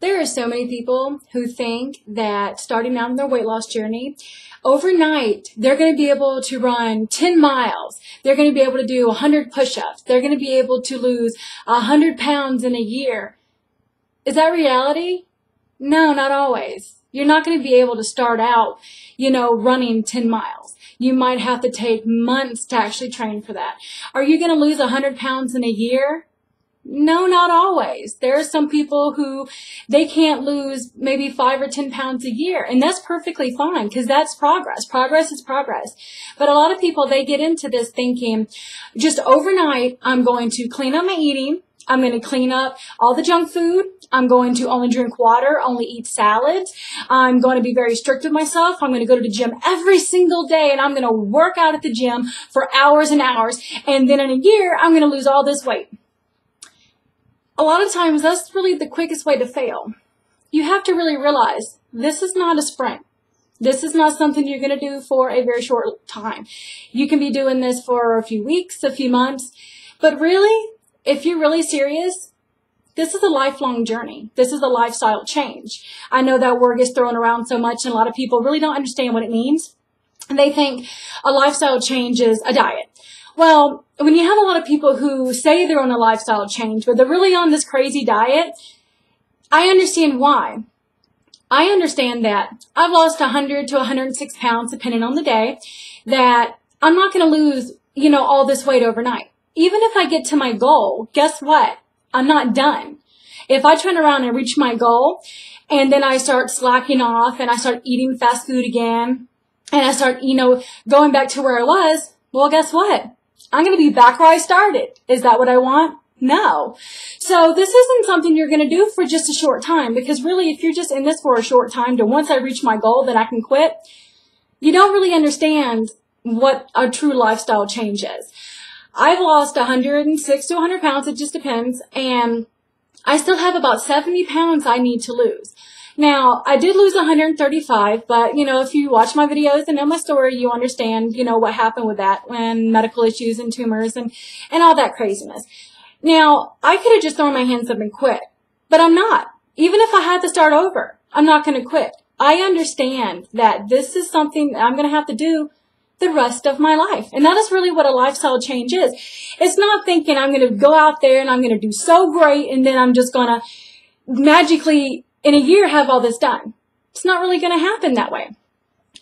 There are so many people who think that starting out on their weight loss journey, overnight, they're going to be able to run 10 miles. They're going to be able to do 100 push-ups. They're going to be able to lose 100 pounds in a year. Is that reality? No, not always. You're not going to be able to start out, running 10 miles. You might have to take months to actually train for that. Are you going to lose 100 pounds in a year? No, not always. There are some people who they can't lose maybe 5 or 10 pounds a year, and that's perfectly fine because that's progress. Progress is progress. But a lot of people, they get into this thinking just overnight, I'm going to clean up my eating. I'm going to clean up all the junk food. I'm going to only drink water, only eat salads. I'm going to be very strict with myself. I'm going to go to the gym every single day, and I'm going to work out at the gym for hours and hours. And then in a year, I'm going to lose all this weight. A lot of times, that's really the quickest way to fail. You have to really realize this is not a sprint. This is not something you're going to do for a very short time. You can be doing this for a few weeks, a few months. But really, if you're really serious, this is a lifelong journey. This is a lifestyle change. I know that word gets thrown around so much, and a lot of people really don't understand what it means. And they think a lifestyle change is a diet. Well, when you have a lot of people who say they're on a lifestyle change, but they're really on this crazy diet, I understand why. I understand that I've lost 100 to 106 pounds, depending on the day, that I'm not going to lose, all this weight overnight. Even if I get to my goal, guess what? I'm not done. If I turn around and reach my goal, and then I start slacking off, and I start eating fast food again, and I start, going back to where I was, well, guess what? I'm going to be back where I started. Is that what I want? No. So this isn't something you're going to do for just a short time, because really, if you're just in this for a short time to once I reach my goal, then I can quit, you don't really understand what a true lifestyle change is. I've lost 106 to 100 pounds. It just depends. And I still have about 70 pounds I need to lose. Now, I did lose 135, but, if you watch my videos and know my story, you understand, what happened with that when medical issues and tumors and all that craziness. Now, I could have just thrown my hands up and quit, but I'm not. Even if I had to start over, I'm not going to quit. I understand that this is something that I'm going to have to do the rest of my life. And that is really what a lifestyle change is. It's not thinking I'm going to go out there and I'm going to do so great and then I'm just going to magically in a year have all this done. It's not really going to happen that way.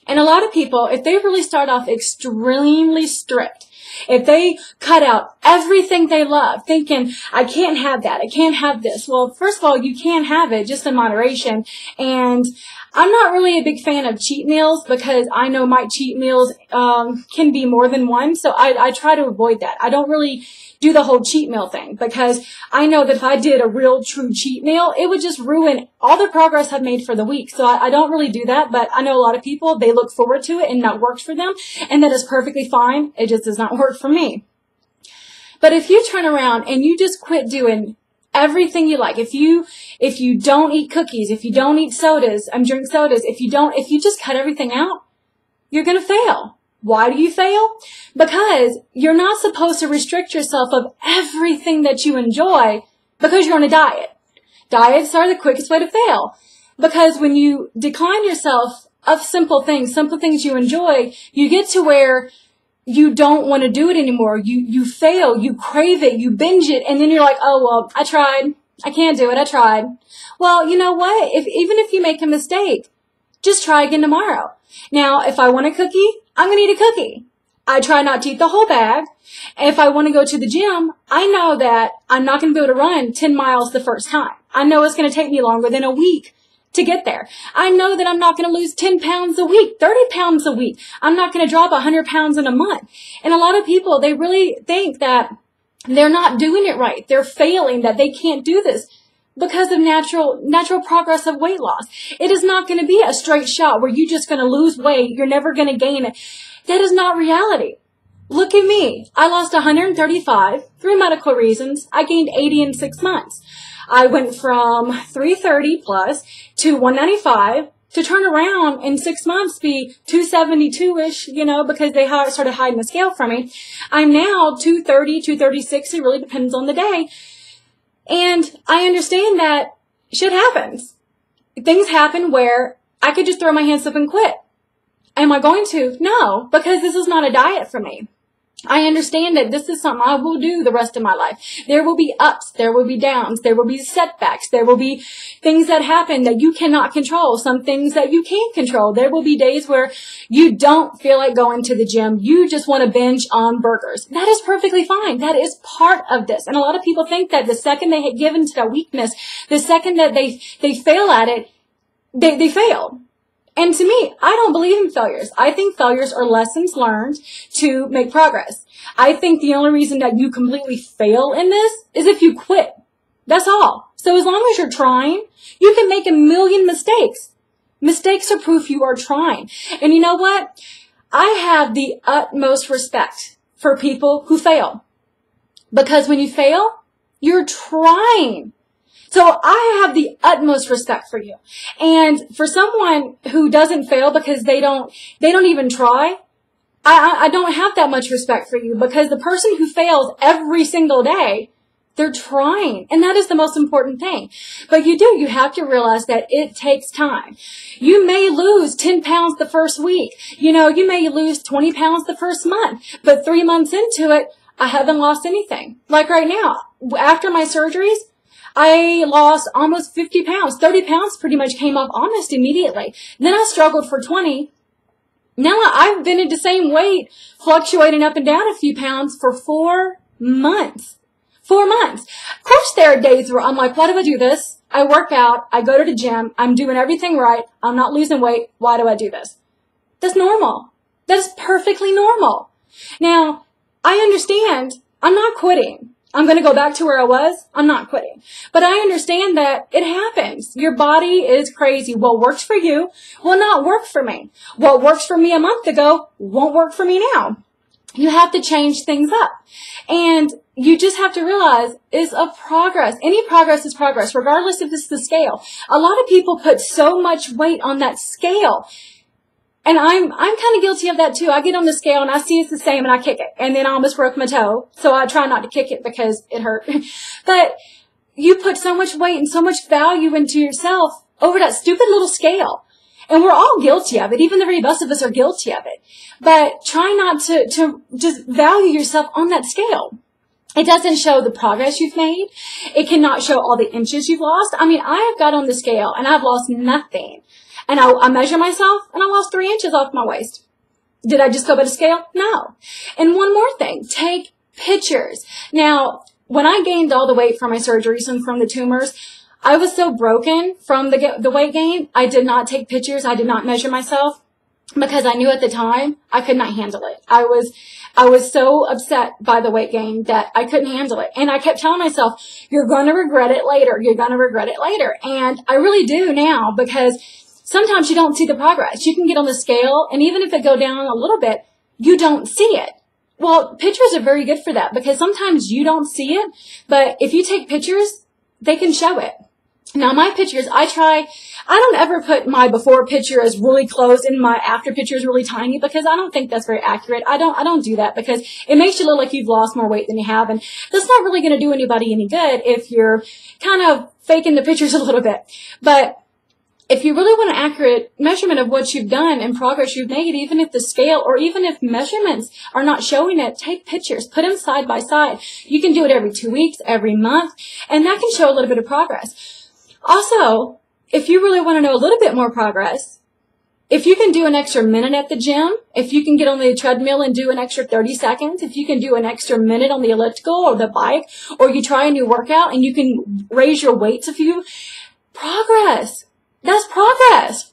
And a lot of people, if they really start off extremely strict, if they cut out everything they love, thinking, I can't have that, I can't have this. Well, first of all, you can have it just in moderation. And I'm not really a big fan of cheat meals because I know my cheat meals can be more than one. So I try to avoid that. I don't really do the whole cheat meal thing because I know that if I did a real true cheat meal, it would just ruin all the progress I've made for the week. So I don't really do that, but I know a lot of people, they look forward to it and that works for them, and that is perfectly fine. It just does not work for me. But if you turn around and you just quit doing everything you like, if you don't eat cookies, if you don't eat sodas, drink sodas, if you just cut everything out, you're going to fail. Why do you fail? Because you're not supposed to restrict yourself of everything that you enjoy because you're on a diet. Diets are the quickest way to fail. Because when you decline yourself of simple things you enjoy, you get to where you don't want to do it anymore. You fail, you crave it, you binge it, and then you're like, oh, well, I tried. I can't do it. I tried. Well, you know what? Even if you make a mistake, just try again tomorrow. Now, if I want a cookie, I'm going to eat a cookie. I try not to eat the whole bag. If I want to go to the gym, I know that I'm not going to be able to run 10 miles the first time. I know it's going to take me longer than a week to get there. I know that I'm not going to lose 10 pounds a week, 30 pounds a week. I'm not going to drop 100 pounds in a month. And a lot of people, they really think that they're not doing it right. They're failing, that they can't do this because of natural progress of weight loss. It is not going to be a straight shot where you're just going to lose weight. You're never going to gain it. That is not reality. Look at me. I lost 135 through medical reasons. I gained 80 in 6 months. I went from 330 plus to 195 to turn around in 6 months be 272-ish, because they started hiding the scale from me. I'm now 230, 236. It really depends on the day. And I understand that shit happens. Things happen where I could just throw my hands up and quit. Am I going to? No, because this is not a diet for me. I understand that this is something I will do the rest of my life. There will be ups, there will be downs, there will be setbacks, there will be things that happen that you cannot control, some things that you can control. There will be days where you don't feel like going to the gym. You just want to binge on burgers. That is perfectly fine. That is part of this. And a lot of people think that the second they get given to that weakness, the second that they fail at it, they fail. And to me, I don't believe in failures. I think failures are lessons learned to make progress. I think the only reason that you completely fail in this is if you quit. That's all. So as long as you're trying, you can make a million mistakes. Mistakes are proof you are trying. And you know what? I have the utmost respect for people who fail. Because when you fail, you're trying. So I have the utmost respect for you. And for someone who doesn't fail because they don't even try, I don't have that much respect for you, because the person who fails every single day, they're trying. And that is the most important thing. But you have to realize that it takes time. You may lose 10 pounds the first week. You may lose 20 pounds the first month, but 3 months into it, I haven't lost anything. Like right now, after my surgeries, I lost almost 50 pounds. 30 pounds pretty much came off almost immediately. Then I struggled for 20. Now I've been at the same weight, fluctuating up and down a few pounds for 4 months. 4 months. Of course, there are days where I'm like, why do I do this? I work out. I go to the gym. I'm doing everything right. I'm not losing weight. Why do I do this? That's normal. That is perfectly normal. Now, I understand. I'm not quitting. I'm going to go back to where I was. I'm not quitting. But I understand that it happens. Your body is crazy. What works for you will not work for me. What works for me a month ago won't work for me now. You have to change things up. And you just have to realize it's a progress. Any progress is progress, regardless if it's the scale. A lot of people put so much weight on that scale. And I'm kind of guilty of that too. I get on the scale and I see it's the same and I kick it. And then I almost broke my toe. So I try not to kick it because it hurt. But you put so much weight and so much value into yourself over that stupid little scale. And we're all guilty of it. Even the very best of us are guilty of it. But try not to just value yourself on that scale. It doesn't show the progress you've made. It cannot show all the inches you've lost. I mean, I have got on the scale and I've lost nothing. And I measure myself, and I lost 3 inches off my waist. Did I just go by the scale? No. And one more thing, take pictures. Now, when I gained all the weight from my surgeries and from the tumors, I was so broken from the weight gain, I did not take pictures. I did not measure myself because I knew at the time I could not handle it. I was so upset by the weight gain that I couldn't handle it. And I kept telling myself, you're going to regret it later. You're going to regret it later. And I really do now, because sometimes you don't see the progress. You can get on the scale, and even if it go down a little bit, you don't see it. Well, pictures are very good for that, because sometimes you don't see it, but if you take pictures, they can show it. Now, my pictures, I don't ever put my before picture as really close and my after picture is really tiny, because I don't think that's very accurate. I don't do that, because it makes you look like you've lost more weight than you have, and that's not really going to do anybody any good if you're kind of faking the pictures a little bit. But if you really want an accurate measurement of what you've done and progress you've made, even if the scale or even if measurements are not showing it, take pictures, put them side by side. You can do it every 2 weeks, every month, and that can show a little bit of progress. Also, if you really want to know a little bit more progress, if you can do an extra minute at the gym, if you can get on the treadmill and do an extra 30 seconds, if you can do an extra minute on the elliptical or the bike, or you try a new workout and you can raise your weights a few, progress. That's progress.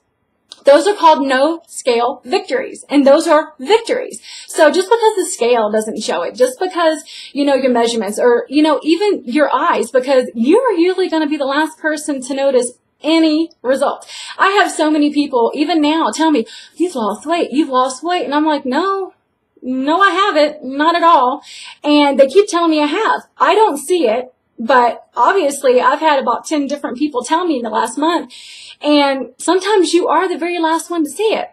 Those are called no-scale victories, and those are victories. So just because the scale doesn't show it, just because, your measurements, or, even your eyes, because you are usually going to be the last person to notice any result. I have so many people, even now, tell me, you've lost weight. And I'm like, no, I haven't, not at all. And they keep telling me I have. I don't see it. But obviously, I've had about 10 different people tell me in the last month. And sometimes you are the very last one to see it.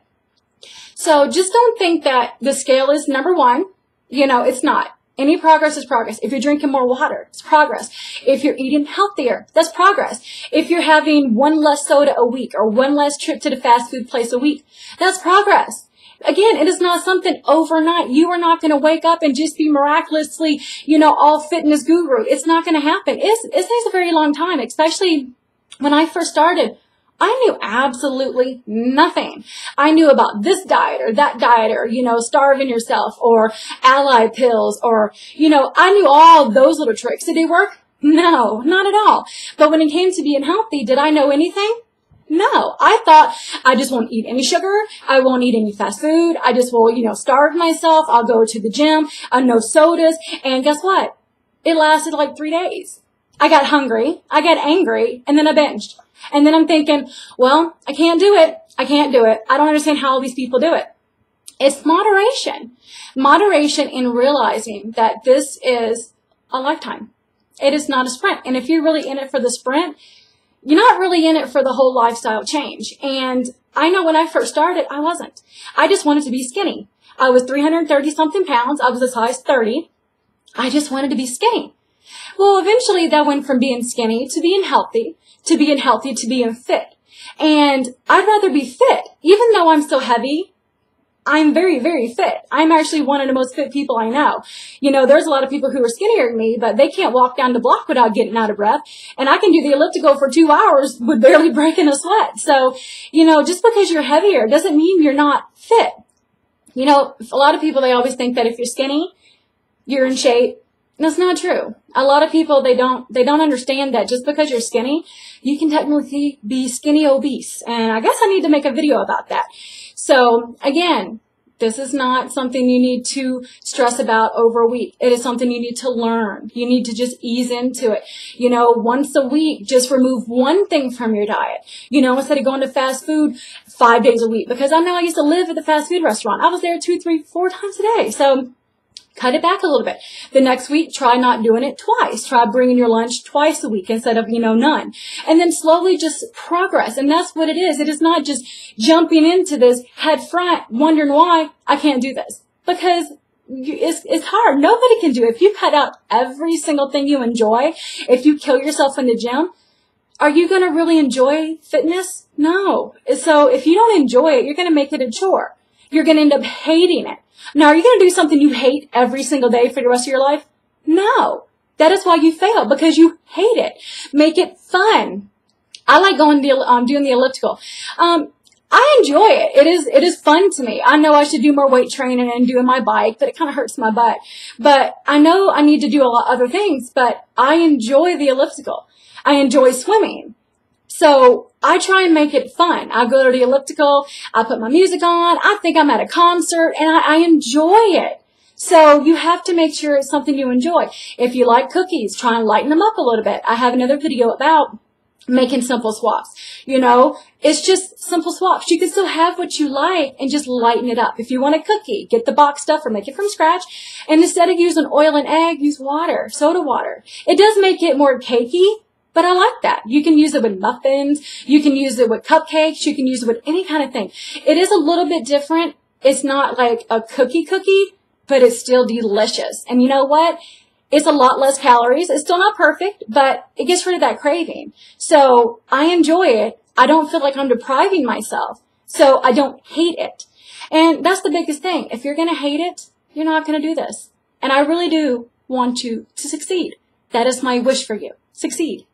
So just don't think that the scale is number one. It's not. Any progress is progress. If you're drinking more water, it's progress. If you're eating healthier, that's progress. If you're having one less soda a week or one less trip to the fast food place a week, that's progress. Again, it is not something overnight. You are not going to wake up and just be miraculously, all fitness guru. It's not going to happen. It takes a very long time, especially when I first started. I knew absolutely nothing. I knew about this diet or that diet or, starving yourself or ally pills or, I knew all those little tricks. Did they work? No, not at all. But when it came to being healthy, did I know anything? No, I thought I just won't eat any sugar. I won't eat any fast food. I just will, starve myself. I'll go to the gym. No sodas. And guess what? It lasted like 3 days. I got hungry. I got angry. And then I binged. And then I'm thinking, well, I can't do it. I can't do it. I don't understand how all these people do it. It's moderation. Moderation in realizing that this is a lifetime. It is not a sprint. And if you're really in it for the sprint, you're not really in it for the whole lifestyle change. And I know when I first started, I wasn't. I just wanted to be skinny. I was 330 something pounds. I was a size 30. I just wanted to be skinny. Well, eventually that went from being skinny to being healthy, to being fit. And I'd rather be fit. Even though I'm so heavy, I'm very, very fit. I'm actually one of the most fit people I know. There's a lot of people who are skinnier than me, but they can't walk down the block without getting out of breath. And I can do the elliptical for 2 hours with barely breaking a sweat. So, just because you're heavier doesn't mean you're not fit. A lot of people, they always think that if you're skinny, you're in shape. That's not true. A lot of people, they don't understand that just because you're skinny, you can technically be skinny obese. And I guess I need to make a video about that. So again, this is not something you need to stress about over a week. It is something you need to learn. You need to just ease into it. Once a week, just remove one thing from your diet. Instead of going to fast food 5 days a week, because I know I used to live at the fast food restaurant. I was there 2, 3, 4 times a day. So cut it back a little bit. The next week, try not doing it twice. Try bringing your lunch twice a week instead of, none. And then slowly just progress. And that's what it is. It is not just jumping into this head front, wondering why I can't do this. Because it's hard. Nobody can do it. If you cut out every single thing you enjoy, if you kill yourself in the gym, are you going to really enjoy fitness? No. So if you don't enjoy it, you're going to make it a chore. You're going to end up hating it. Now, are you going to do something you hate every single day for the rest of your life? No. That is why you fail, because you hate it. Make it fun. I like doing the elliptical. I enjoy it. It is fun to me. I know I should do more weight training and doing my bike, but it kind of hurts my butt. But I know I need to do a lot of other things, but I enjoy the elliptical. I enjoy swimming. So I try and make it fun. I go to the elliptical, I put my music on, I think I'm at a concert, and I enjoy it. So you have to make sure it's something you enjoy. If you like cookies, try and lighten them up a little bit. I have another video about making simple swaps. It's just simple swaps. You can still have what you like and just lighten it up. If you want a cookie, get the box stuff or make it from scratch. And instead of using oil and egg, use water, soda water. It does make it more cakey, but I like that. You can use it with muffins. You can use it with cupcakes. You can use it with any kind of thing. It is a little bit different. It's not like a cookie, but it's still delicious. And you know what? It's a lot less calories. It's still not perfect, but it gets rid of that craving. So I enjoy it. I don't feel like I'm depriving myself. So I don't hate it. And that's the biggest thing. If you're going to hate it, you're not going to do this. And I really do want you to succeed. That is my wish for you. Succeed.